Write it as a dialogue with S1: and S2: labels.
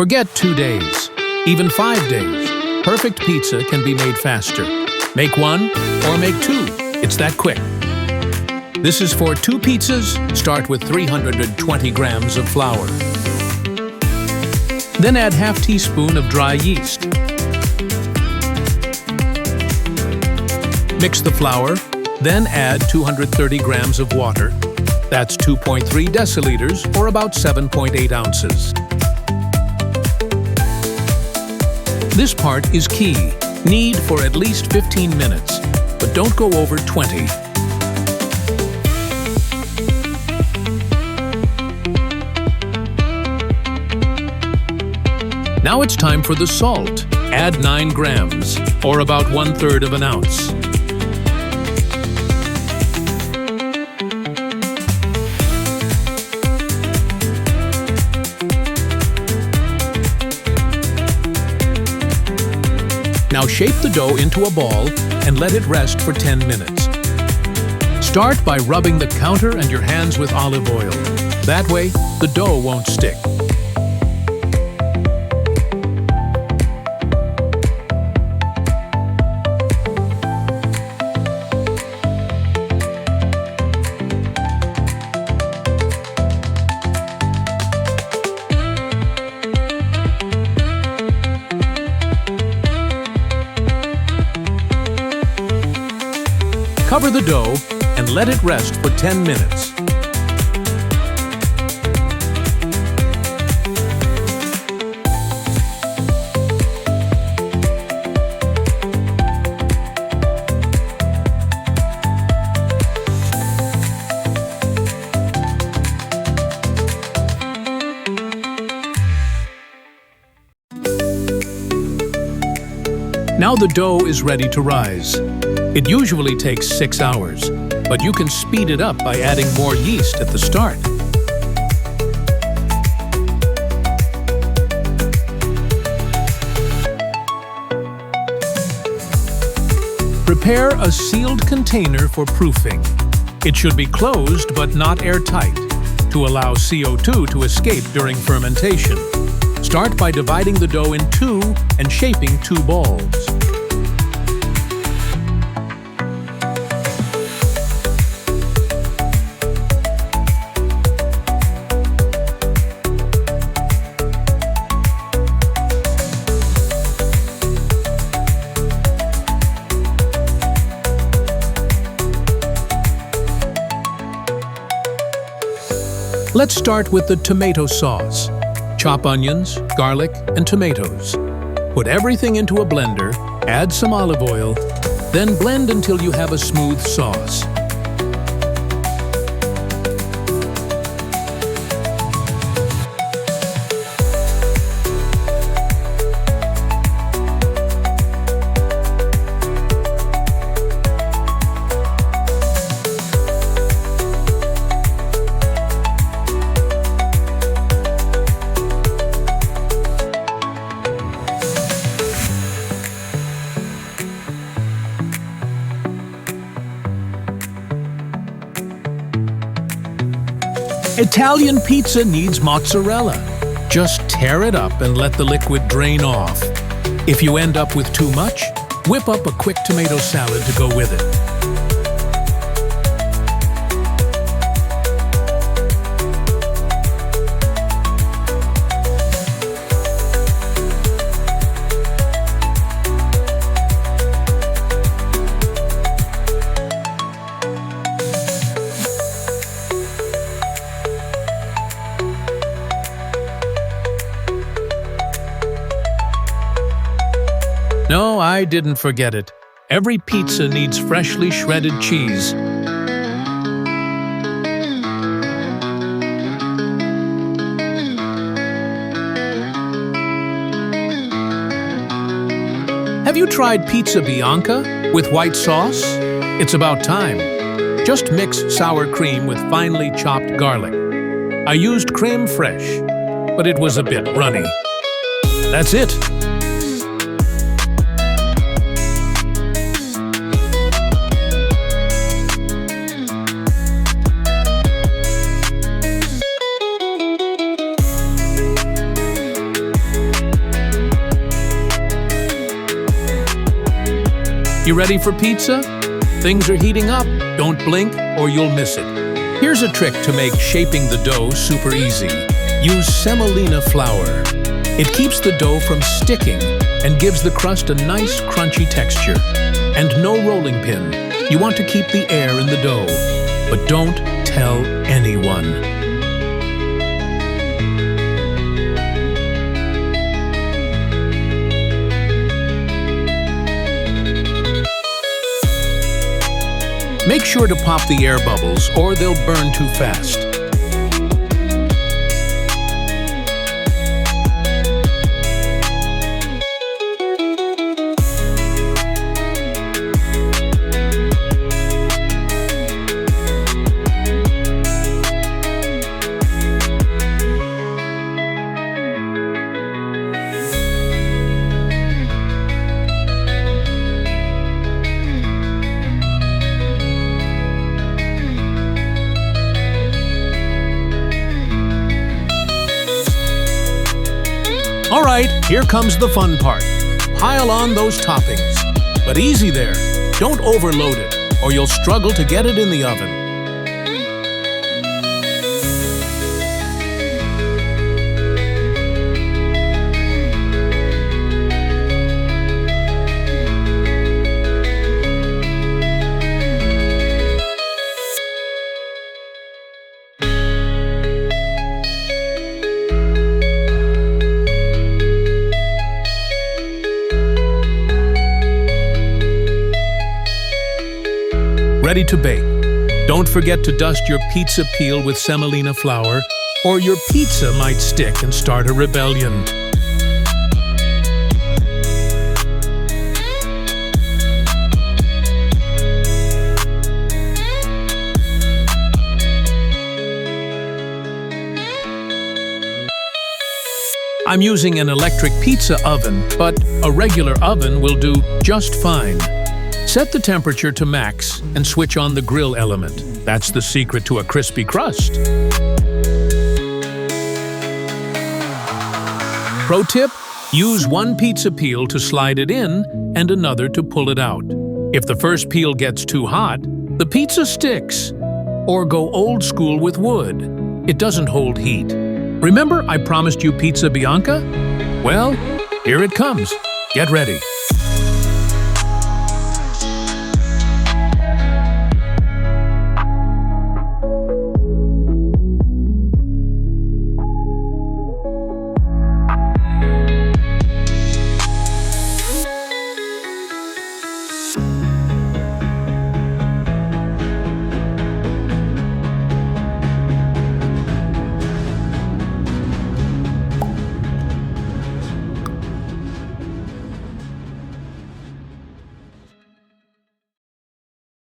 S1: Forget 2 days, even 5 days. Perfect pizza can be made faster. Make 1 or make 2. It's that quick. This is for 2 pizzas. Start with 320 grams of flour. Then add half teaspoon of dry yeast. Mix the flour, then add 230 grams of water. That's 2.3 deciliters or about 7.8 ounces. This part is key. Knead for at least 15 minutes, but don't go over 20. Now it's time for the salt. Add 9 grams, or about 1/3 of an ounce. Now shape the dough into a ball and let it rest for 10 minutes. Start by rubbing the counter and your hands with olive oil. That way, the dough won't stick. Cover the dough and let it rest for 10 minutes. Now the dough is ready to rise. It usually takes 6 hours, but you can speed it up by adding more yeast at the start. Prepare a sealed container for proofing. It should be closed but not airtight to allow CO2 to escape during fermentation. Start by dividing the dough in 2 and shaping 2 balls. Let's start with the tomato sauce. Chop onions, garlic, and tomatoes. Put everything into a blender, add some olive oil, then blend until you have a smooth sauce. Italian pizza needs mozzarella. Just tear it up and let the liquid drain off. If you end up with too much, whip up a quick tomato salad to go with it. No, I didn't forget it. Every pizza needs freshly shredded cheese. Have you tried pizza bianca with white sauce? It's about time. Just mix sour cream with finely chopped garlic. I used creme fraiche, but it was a bit runny. That's it. You ready for pizza? Things are heating up. Don't blink or you'll miss it. Here's a trick to make shaping the dough super easy. Use semolina flour. It keeps the dough from sticking and gives the crust a nice crunchy texture. And no rolling pin. You want to keep the air in the dough, but don't tell anyone. Make sure to pop the air bubbles or they'll burn too fast. All right, here comes the fun part. Pile on those toppings. But easy there. Don't overload it, or you'll struggle to get it in the oven. Ready to bake. Don't forget to dust your pizza peel with semolina flour, or your pizza might stick and start a rebellion. I'm using an electric pizza oven, but a regular oven will do just fine. Set the temperature to max and switch on the grill element. That's the secret to a crispy crust. Pro tip: use one pizza peel to slide it in and another to pull it out. If the first peel gets too hot, the pizza sticks. Or go old school with wood. It doesn't hold heat. Remember I promised you pizza bianca? Well, here it comes. Get ready.